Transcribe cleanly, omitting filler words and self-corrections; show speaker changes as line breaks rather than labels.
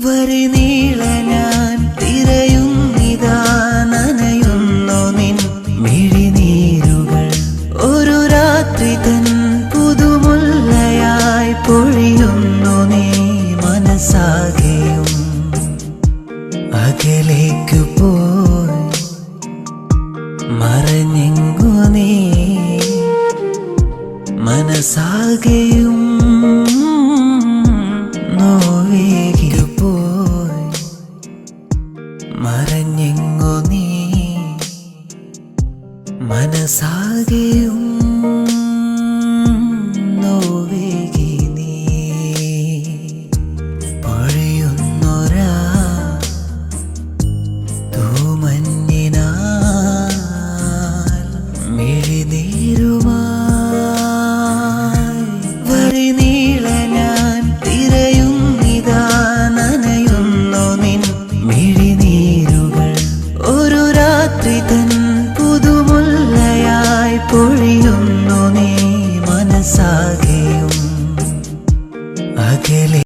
വരി നീള ഞാൻ തിരയുന്നിതാ നനയുന്നു നിൻ മിഴിനീരുകൾ ഒരു രാത്രി തൻ പുതുമുല്ലയായി പൊഴിയുന്നു നീ മനസ്സാകെയും അകലേക്ക് പോയി മറഞ്ഞെങ്ങു നീ മനസ്സാകെ